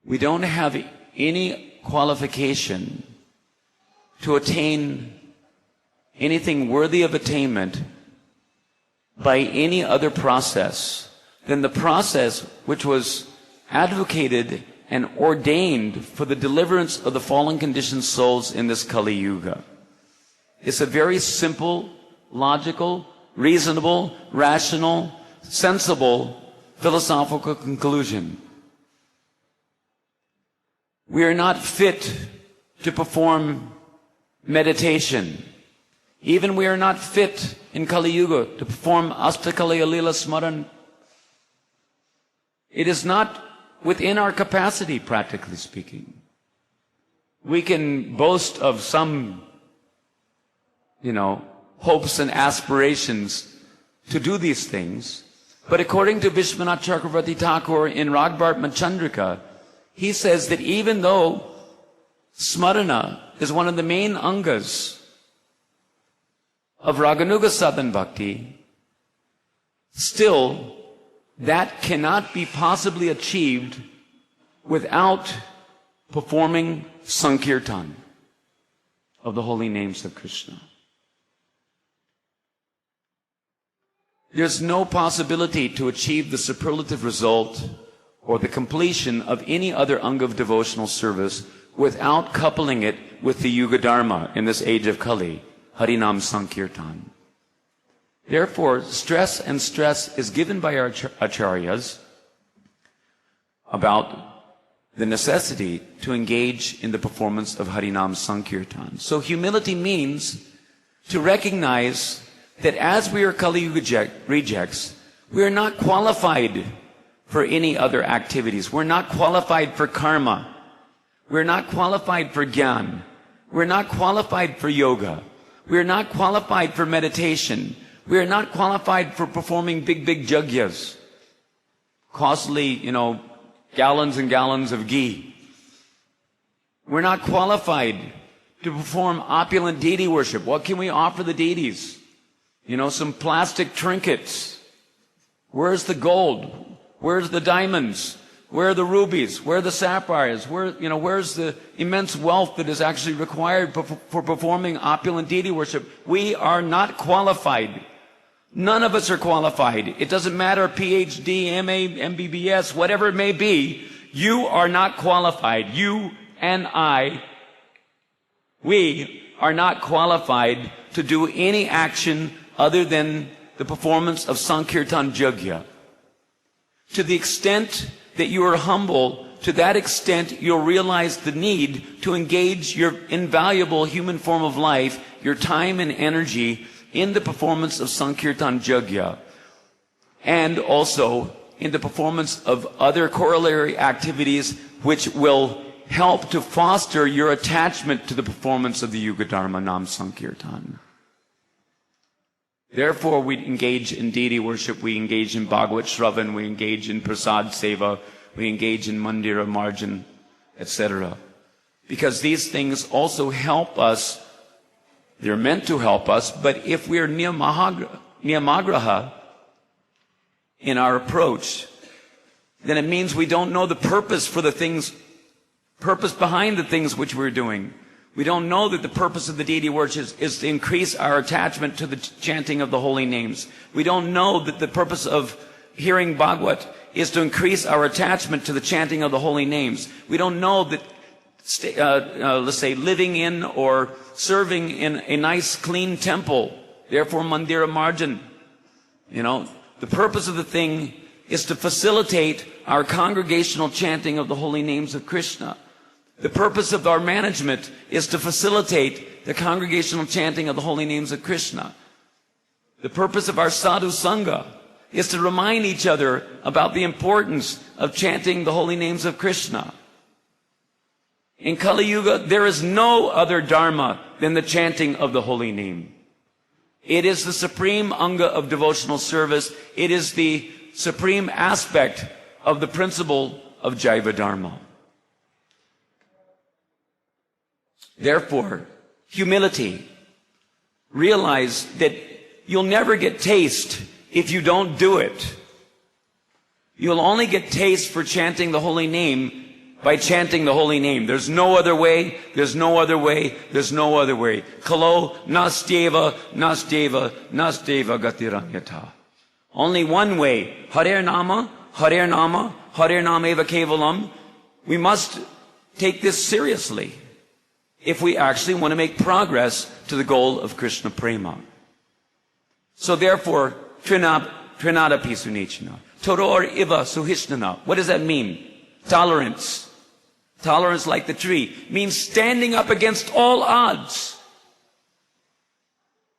We don't have any qualification to attain anything worthy of attainment by any other process than the process which was advocated and ordained for the deliverance of the fallen conditioned souls in this Kali Yuga. It's a very simple, logical, reasonable, rational, sensible, philosophical conclusion. We are not fit to perform meditation. Even we are not fit in Kali Yuga to perform Astakaliya Lila Smaran. It is not within our capacity, practically speaking. We can boast of some, hopes and aspirations to do these things. But according to Vishwanath Chakravarti Thakur in Ragbart Machandrika, he says that even though Smarana is one of the main angas of Raganuga Sadhan Bhakti, still that cannot be possibly achieved without performing Sankirtan of the holy names of Krishna. There's no possibility to achieve the superlative result or the completion of any other anga of devotional service without coupling it with the Yuga Dharma in this age of Kali, Harinam Sankirtan. Therefore, stress is given by our acharyas about the necessity to engage in the performance of Harinam Sankirtan. So humility means to recognize that as we are Kali Yuga rejects, we are not qualified for any other activities. We're not qualified for karma. We're not qualified for gyan. We're not qualified for yoga. We're not qualified for meditation. We are not qualified for performing big yagyas. Costly, gallons and gallons of ghee. We're not qualified to perform opulent deity worship. What can we offer the deities? Some plastic trinkets. Where's the gold? Where's the diamonds? Where are the rubies? Where are the sapphires? Where's the immense wealth that is actually required for performing opulent deity worship? We are not qualified. None of us are qualified. It doesn't matter, PhD, MA, MBBS, whatever it may be. You are not qualified. You and I, we are not qualified to do any action other than the performance of Sankirtan Jagya. To the extent that you are humble, to that extent you'll realize the need to engage your invaluable human form of life, your time and energy, in the performance of Sankirtan Jagya, and also in the performance of other corollary activities which will help to foster your attachment to the performance of the Yuga Dharma Nam Sankirtan. Therefore, we engage in deity worship, we engage in Bhagavat Shravan, we engage in Prasad Seva, we engage in Mandira Marjan, etc. Because these things also help us. They're meant to help us, but if we're niyamagraha in our approach, then it means we don't know the purpose behind the things which we're doing. We don't know that the purpose of the deity worship is to increase our attachment to the chanting of the holy names. We don't know that the purpose of hearing Bhagavat is to increase our attachment to the chanting of the holy names. We don't know that let's say living in or serving in a nice clean temple, therefore Mandira Marjan. The purpose of the thing is to facilitate our congregational chanting of the holy names of Krishna. The purpose of our management is to facilitate the congregational chanting of the holy names of Krishna. The purpose of our sadhu sangha is to remind each other about the importance of chanting the holy names of Krishna. In Kali Yuga, there is no other dharma than the chanting of the holy name. It is the supreme anga of devotional service. It is the supreme aspect of the principle of Jaiva Dharma. Therefore, humility. Realize that you'll never get taste if you don't do it. You'll only get taste for chanting the holy name by chanting the holy name. There's no other way, there's no other way, there's no other way. Kalo nastyeva, nastyeva, nastyeva gatiranyata. Only one way. Hare Nama, Hare Nama, Hare Nama eva kevalam. We must take this seriously if we actually want to make progress to the goal of Krishna Prema. So therefore, Trinada Pisunichana. Todor Iva Suhishnana. What does that mean? Tolerance. Tolerance like the tree means standing up against all odds.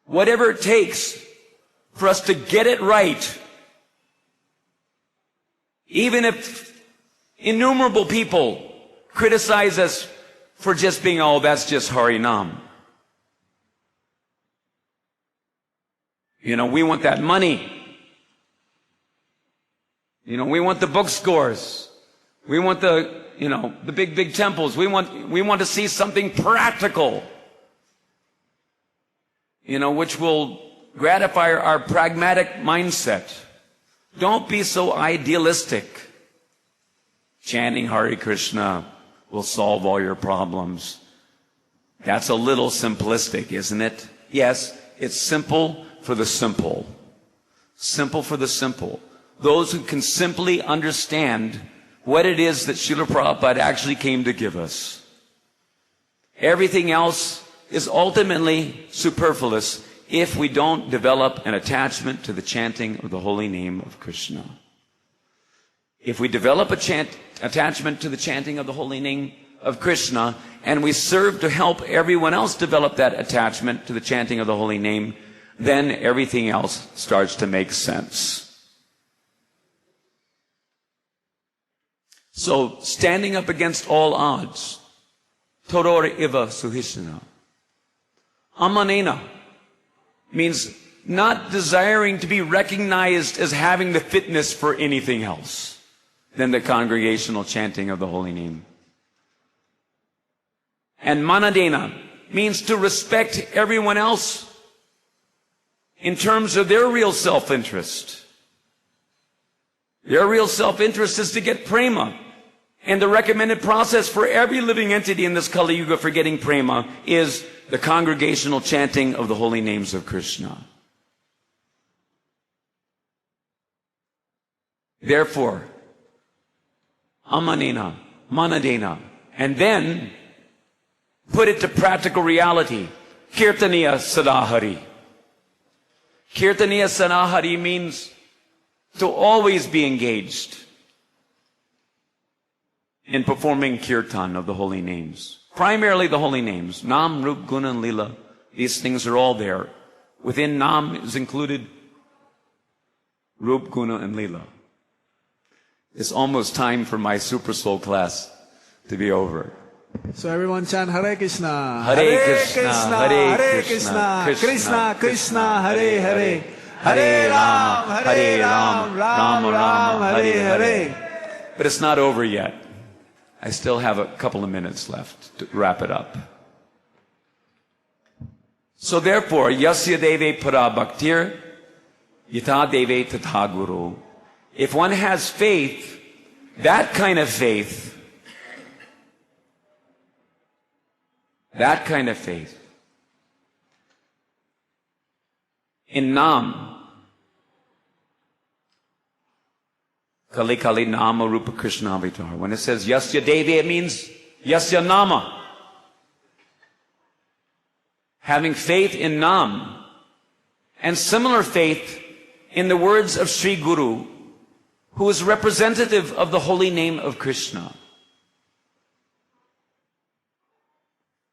Whatever it takes for us to get it right. Even if innumerable people criticize us for just being, oh, that's just Harinam. You know, we want that money. You know, we want the book scores. We want the, you know, the big temples. We want to see something practical. You know, which will gratify our pragmatic mindset. Don't be so idealistic. Chanting Hare Krishna will solve all your problems. That's a little simplistic, isn't it? Yes, it's simple for the simple. Simple for the simple. Those who can simply understand what it is that Srila Prabhupada actually came to give us. Everything else is ultimately superfluous if we don't develop an attachment to the chanting of the holy name of Krishna. If we develop attachment to the chanting of the holy name of Krishna, and we serve to help everyone else develop that attachment to the chanting of the holy name, then everything else starts to make sense. So, standing up against all odds. Todor iva suhishna. Amanena means not desiring to be recognized as having the fitness for anything else than the congregational chanting of the holy name. And manadena means to respect everyone else in terms of their real self-interest. Their real self-interest is to get prema. And the recommended process for every living entity in this Kali Yuga for getting prema is the congregational chanting of the holy names of Krishna. Therefore, amanena, manadena, and then put it to practical reality. Kirtaniya sadahari. Kirtaniya sadahari means to always be engaged in performing kirtan of the holy names. Primarily the holy names. Nam, Rup, Guna, and Lila. These things are all there. Within Nam is included Rup, Guna, and Lila. It's almost time for my Super Soul class to be over. So everyone chant Hare Krishna. Hare Krishna, Hare Krishna, Krishna Krishna, Hare Hare. Hare Ram, Ram Ram, Hare Hare. But it's not over yet. I still have a couple of minutes left to wrap it up. So therefore, yasya deve para bhaktir, yata deve tatha guru. If one has faith, that kind of faith, in Nam, Kali Kali Nama Rupa Krishna Avatar. When it says Yasya Devi, it means Yasya Nama. Having faith in Nam, and similar faith in the words of Sri Guru, who is representative of the holy name of Krishna.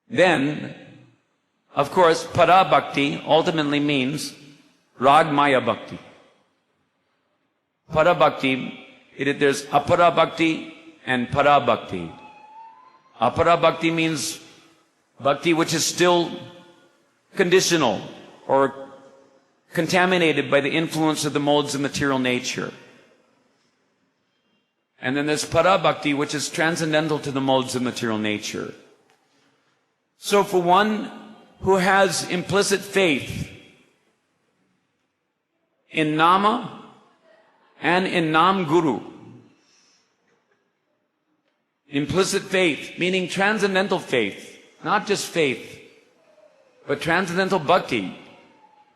Then, of course, Para Bhakti ultimately means Rag Maya Bhakti. Para Bhakti, there's Apara Bhakti and Para Bhakti. Apara Bhakti means Bhakti which is still conditional or contaminated by the influence of the modes of material nature. And then there's Para Bhakti which is transcendental to the modes of material nature. So for one who has implicit faith in Nama and in Nam Guru, Implicit faith, meaning transcendental faith. Not just faith, but transcendental bhakti.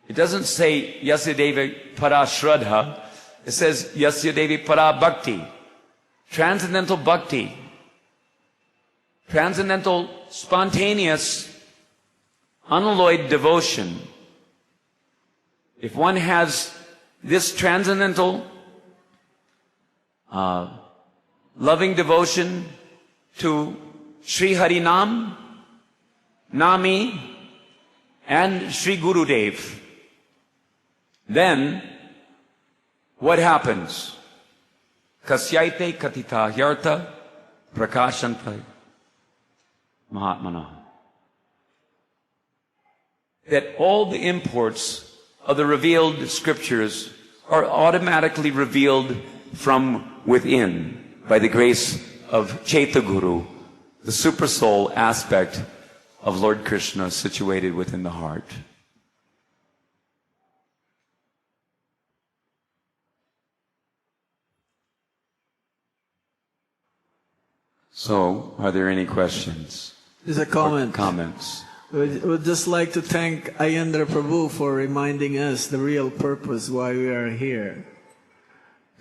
It doesn't say Yasya Devi Para Shraddha. It says Yasya Devi Para Bhakti. Transcendental bhakti. Transcendental, spontaneous, unalloyed devotion. If one has this transcendental, loving devotion to Sri Harinam, Nami, and Sri Gurudev, then what happens? Kasyaite katita hyarta prakashanta mahatmana. That all the imports of the revealed scriptures are automatically revealed from within by the grace of Chaita Guru, the supersoul aspect of Lord Krishna situated within the heart. So, are there any questions? There's a comment. Comments? We'd just like to thank Aindra Prabhu for reminding us the real purpose why we are here.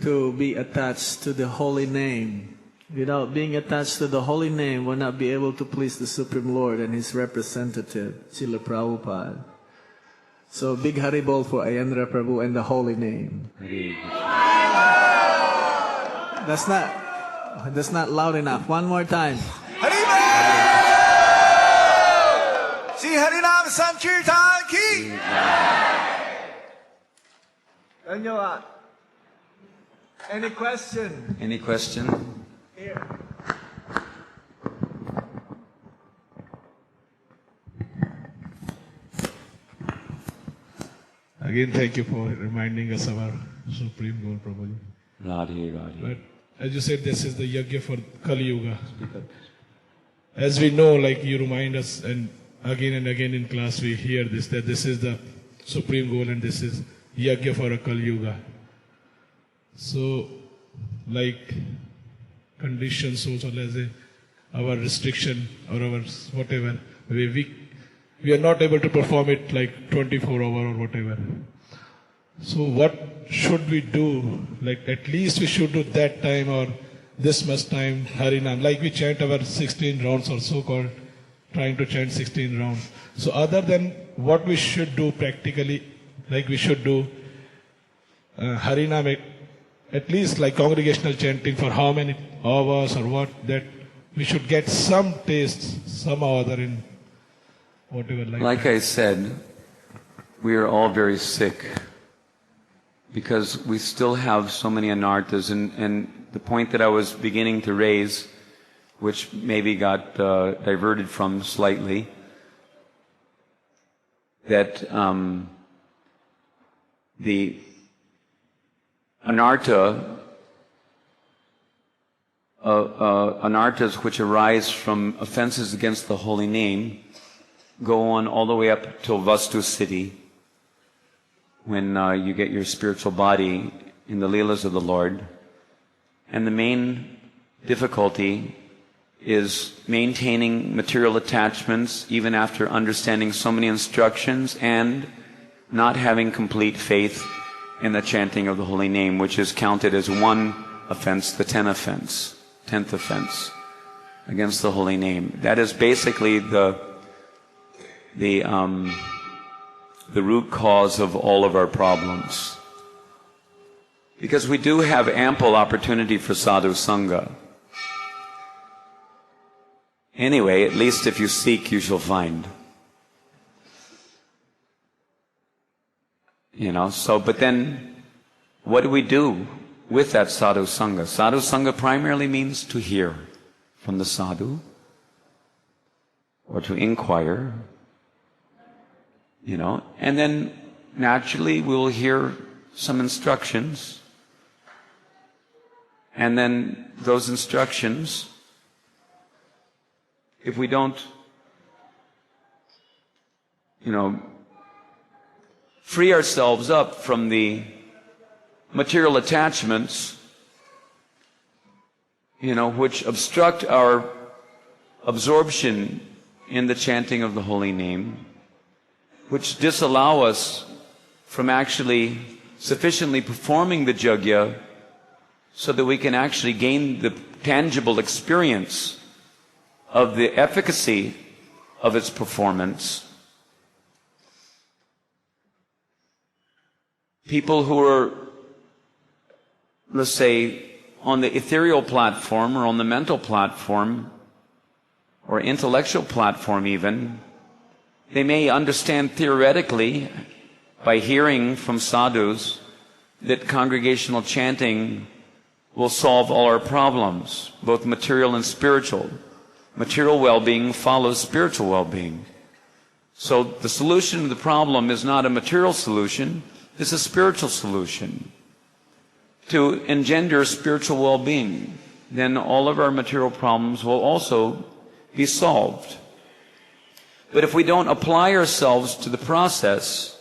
To be attached to the holy name. Without being attached to the holy name, we'll not be able to please the Supreme Lord and His representative, Srila Prabhupada. So big Haribol for Aindra Prabhu and the holy name. That's not loud enough. One more time. Haribol! Shri Harinam Sankirtan ki! Dhanyawad. Any question? Any question? Here. Again, thank you for reminding us of our Supreme Goal, Prabhuji. Radhe, Radhe. But as you said, this is the yajna for Kali Yuga. As we know, like you remind us, and again in class we hear this, that this is the Supreme Goal and this is yajna for a Kali Yuga. So, like conditions also, let's say, our restriction or our whatever, we are not able to perform it like 24 hours or whatever. So what should we do? Like at least we should do that time or this much time Harinam. Like we chant our 16 rounds or so-called trying to chant 16 rounds. So other than what we should do practically, like we should do Harinam at least like congregational chanting for how many hours or what, that we should get some taste somehow or other in whatever. Like I said, we are all very sick because we still have so many anarthas, and the point that I was beginning to raise, which maybe got diverted from slightly, that the anarthas which arise from offenses against the holy name go on all the way up till Vastu Siddhi, when you get your spiritual body in the leelas of the Lord. And the main difficulty is maintaining material attachments even after understanding so many instructions and not having complete faith in the chanting of the holy name, which is counted as one offense, the 10th offense against the holy name. That is basically the root cause of all of our problems. Because we do have ample opportunity for sadhu sangha. Anyway, at least if you seek, you shall find. But then, what do we do with that sadhu sangha? Sadhu sangha primarily means to hear from the sadhu, or to inquire, and then naturally we'll hear some instructions, and then those instructions, if we don't, free ourselves up from the material attachments, which obstruct our absorption in the chanting of the holy name, which disallow us from actually sufficiently performing the yajna so that we can actually gain the tangible experience of the efficacy of its performance. People who are, let's say, on the ethereal platform or on the mental platform or intellectual platform even, they may understand theoretically by hearing from sadhus that congregational chanting will solve all our problems, both material and spiritual. Material well-being follows spiritual well-being. So the solution to the problem is not a material solution, it's a spiritual solution to engender spiritual well-being. Then all of our material problems will also be solved. But if we don't apply ourselves to the process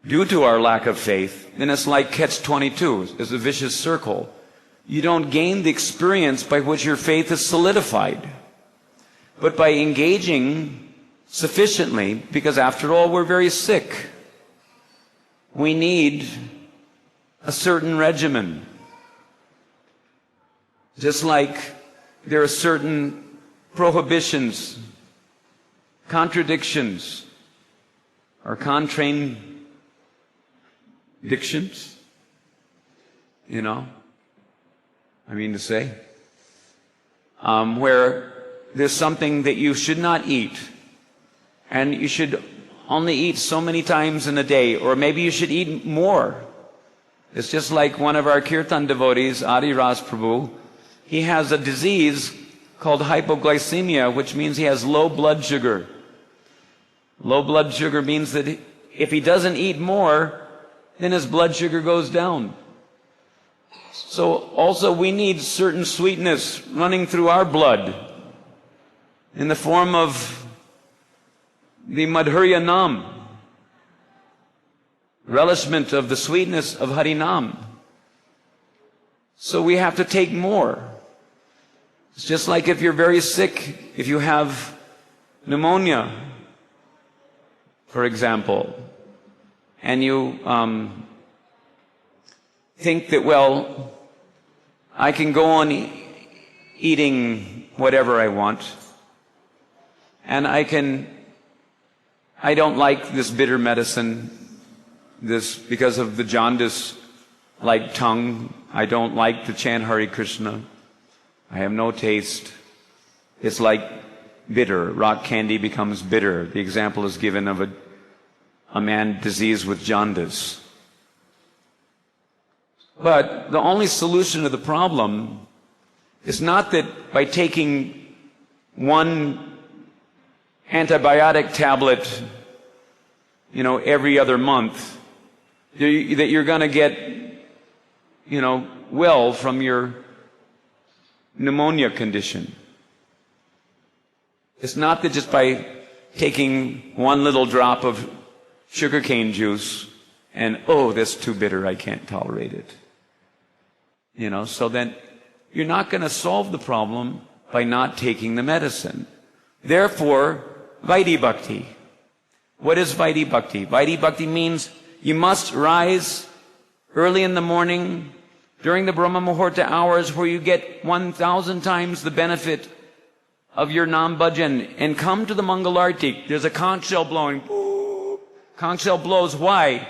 due to our lack of faith, then it's like catch-22, it's a vicious circle. You don't gain the experience by which your faith is solidified. But by engaging sufficiently, because after all we're very sick, we need a certain regimen. Just like there are certain prohibitions, contradictions, or contraindictions, where there's something that you should not eat, and you should only eat so many times in a day, or maybe you should eat more. It's just like one of our kirtan devotees, Adi Ras Prabhu, he has a disease called hypoglycemia, which means he has low blood sugar. Low blood sugar means that if he doesn't eat more, then his blood sugar goes down. So also we need certain sweetness running through our blood in the form of the Madhurya Nam, relishment of the sweetness of Harinam. So we have to take more. It's just like if you're very sick, if you have pneumonia, for example, and you think that, well, I can go on eating whatever I want, and I don't like this bitter medicine, because of the jaundice-like tongue. I don't like to chant Hare Krishna. I have no taste. It's like bitter. Rock candy becomes bitter. The example is given of a man diseased with jaundice. But the only solution to the problem is not that by taking one antibiotic tablet, every other month, that you're going to get, well from your pneumonia condition. It's not that just by taking one little drop of sugarcane juice and, oh, that's too bitter, I can't tolerate it. So then you're not going to solve the problem by not taking the medicine. Therefore, Vaidhi Bhakti. What is Vaidhi Bhakti? Vaidhi Bhakti means you must rise early in the morning during the Brahma Muhurta hours where you get 1,000 times the benefit of your Nam Bhajan and come to the Mangalarti. There's a conch shell blowing. Conch shell blows. Why?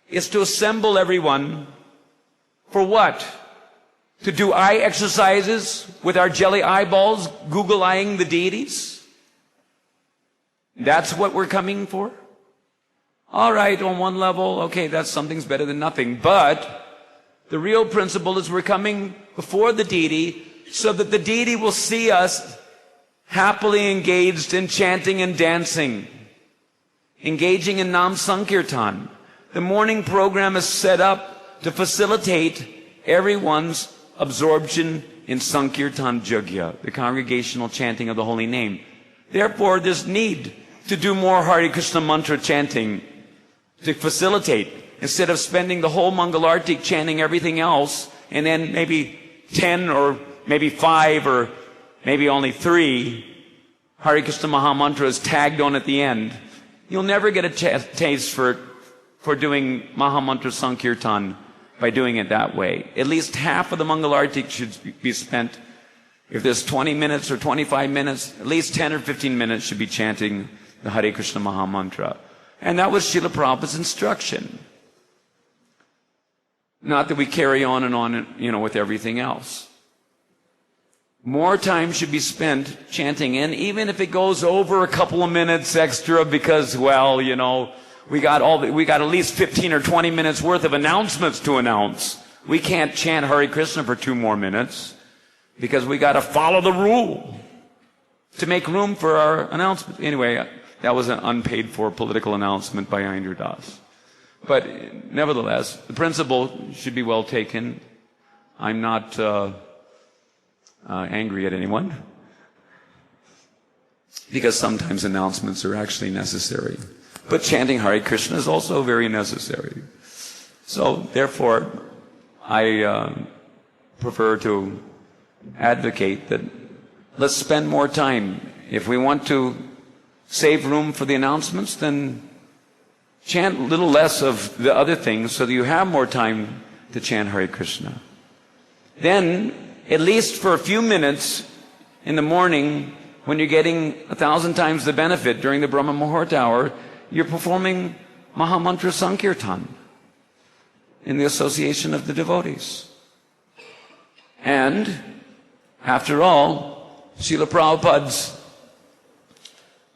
It's to assemble everyone. For what? To do eye exercises with our jelly eyeballs, Google-eyeing the deities? That's what we're coming for? All right, on one level, okay, something's better than nothing. But the real principle is we're coming before the deity so that the deity will see us happily engaged in chanting and dancing, engaging in Nam Sankirtan. The morning program is set up to facilitate everyone's absorption in Sankirtan Jagya, the congregational chanting of the holy name. Therefore, there's need to do more Hare Krishna mantra chanting to facilitate, instead of spending the whole Mangalarti chanting everything else and then maybe 10 or maybe 5 or maybe only 3 Hare Krishna Maha Mantras tagged on at the end, you'll never get a taste for doing Maha Mantra Sankirtan by doing it that way. At least half of the Mangalarti should be spent. If there's 20 minutes or 25 minutes, at least 10 or 15 minutes should be chanting the Hare Krishna Maha Mantra. And that was Srila Prabhupada's instruction. Not that we carry on and on, with everything else. More time should be spent chanting, and even if it goes over a couple of minutes extra because, we got at least 15 or 20 minutes worth of announcements to announce. We can't chant Hare Krishna for 2 more minutes because we got to follow the rule to make room for our announcement. Anyway, that was an unpaid for political announcement by Aindra Das. But nevertheless, the principle should be well taken. I'm not angry at anyone because sometimes announcements are actually necessary. But chanting Hare Krishna is also very necessary. So therefore, I prefer to advocate that let's spend more time. If we want to save room for the announcements, then chant a little less of the other things so that you have more time to chant Hare Krishna. Then, at least for a few minutes in the morning, when you're getting 1,000 times the benefit during the Brahma Muhurta hour, you're performing Maha Mantra Sankirtan in the association of the devotees. And, after all, Srila Prabhupada's,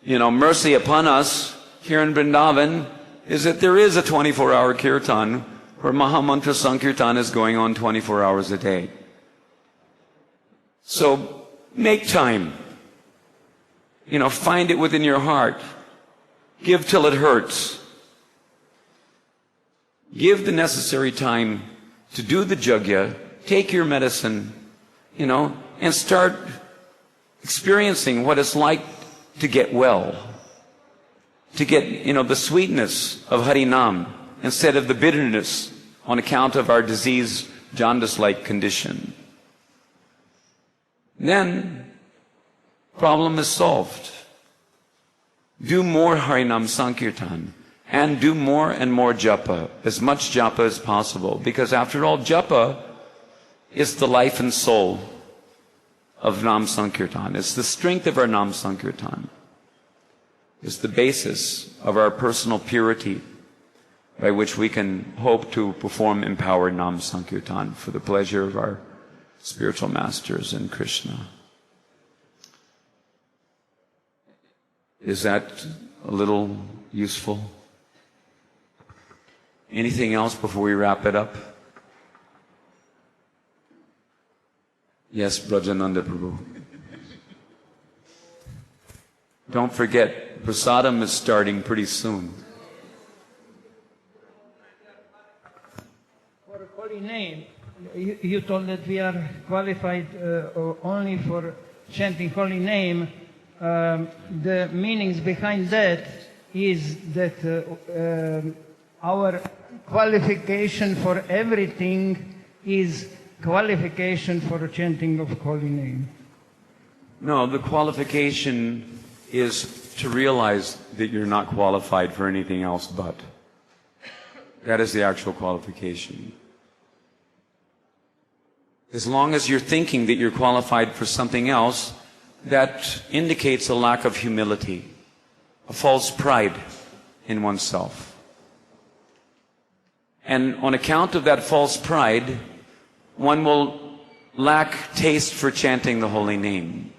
mercy upon us here in Vrindavan is that there is a 24-hour kirtan where Maha Mantra Sankirtan is going on 24 hours a day. So, make time. Find it within your heart. Give till it hurts. Give the necessary time to do the yajna, take your medicine, and start experiencing what it's like to get well. To get, the sweetness of Harinam instead of the bitterness on account of our disease, jaundice-like condition. Then, problem is solved. Do more Harinam Sankirtan and do more and more japa, as much japa as possible, because after all, japa is the life and soul of Nam Sankirtan. It's the strength of our Nam Sankirtan. It's the basis of our personal purity by which we can hope to perform empowered Nam Sankirtan for the pleasure of our spiritual masters and Krishna. Is that a little useful? Anything else before we wrap it up? Yes, Brajananda Prabhu. Don't forget, prasadam is starting pretty soon. For a holy name, you told that we are qualified only for chanting holy name. The meanings behind that is that our qualification for everything is qualification for chanting of holy name. No, the qualification is to realize that you're not qualified for anything else but. That is the actual qualification. As long as you're thinking that you're qualified for something else, that indicates a lack of humility, a false pride in oneself. And on account of that false pride, one will lack taste for chanting the holy name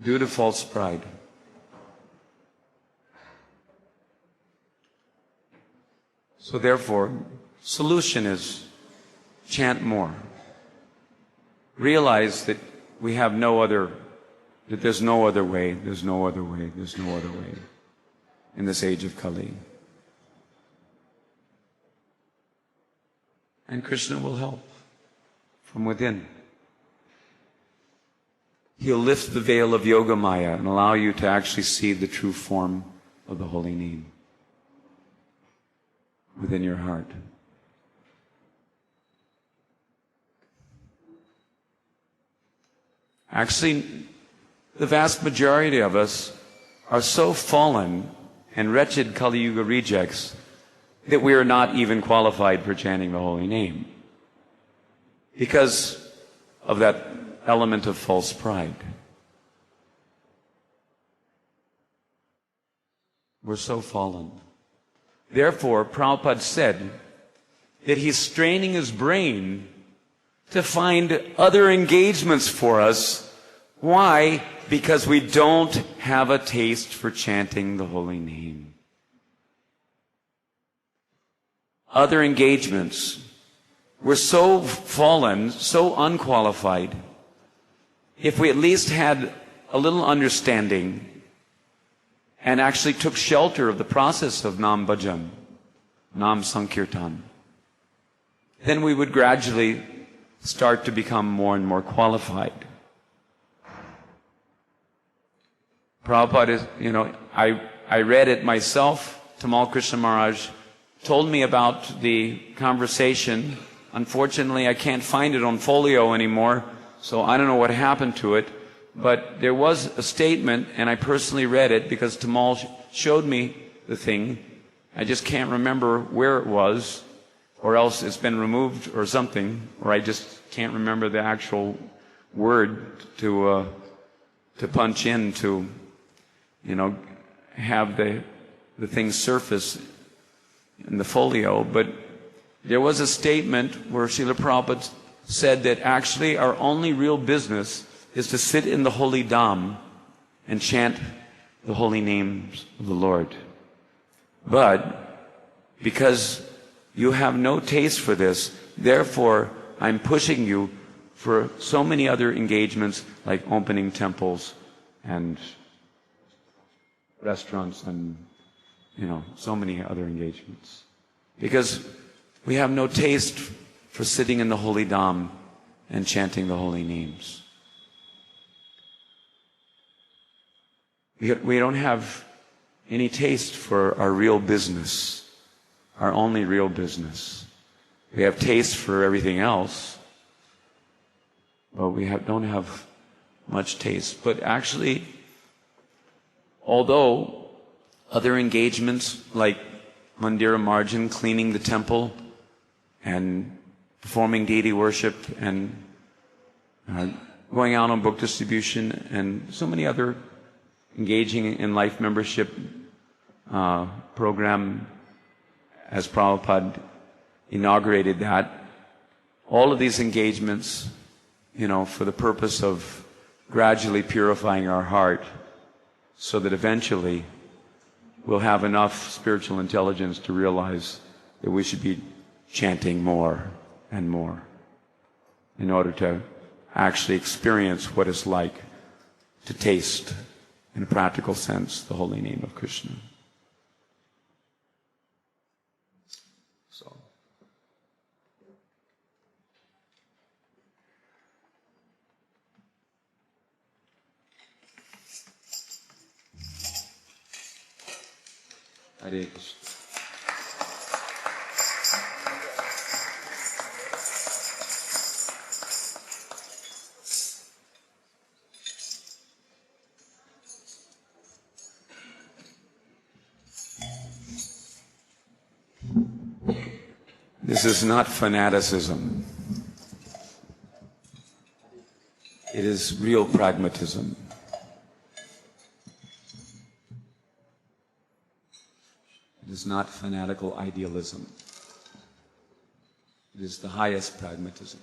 due to false pride. So therefore, solution is chant more. Realize that we have no other, that there's no other way, there's no other way, there's no other way in this age of Kali. And Krishna will help from within. He'll lift the veil of Yoga Maya and allow you to actually see the true form of the holy name within your heart. Actually, the vast majority of us are so fallen and wretched Kali Yuga rejects that we are not even qualified for chanting the holy name because of that element of false pride. We're so fallen. Therefore, Prabhupada said that he's straining his brain to find other engagements for us. Why? Because we don't have a taste for chanting the holy name. Other engagements. We're so fallen, so unqualified. If we at least had a little understanding and actually took shelter of the process of Nam Bhajan, Nam Sankirtan, then we would gradually start to become more and more qualified. Prabhupada is, I read it myself. Tamal Krishna Maharaj told me about the conversation. Unfortunately, I can't find it on folio anymore, so I don't know what happened to it. But there was a statement, and I personally read it because Tamal showed me the thing. I just can't remember where it was, or else it's been removed or something, or I just can't remember the actual word to punch in to, have the thing surface in the folio. But there was a statement where Srila Prabhupada said that actually our only real business is to sit in the holy dham and chant the holy names of the Lord. But because you have no taste for this, therefore I'm pushing you for so many other engagements like opening temples and restaurants and, so many other engagements. Because we have no taste for sitting in the holy dham and chanting the holy names. We don't have any taste for our real business, our only real business. We have taste for everything else, but we don't have much taste. But actually, although other engagements like Mandira Marjan, cleaning the temple, and performing deity worship, and going out on book distribution, and so many other engaging in life membership program as Prabhupada inaugurated that. All of these engagements, for the purpose of gradually purifying our heart so that eventually we'll have enough spiritual intelligence to realize that we should be chanting more and more in order to actually experience what it's like to taste, in a practical sense, the holy name of Krishna. So, Hare Krishna. This is not fanaticism. It is real pragmatism. It is not fanatical idealism. It is the highest pragmatism.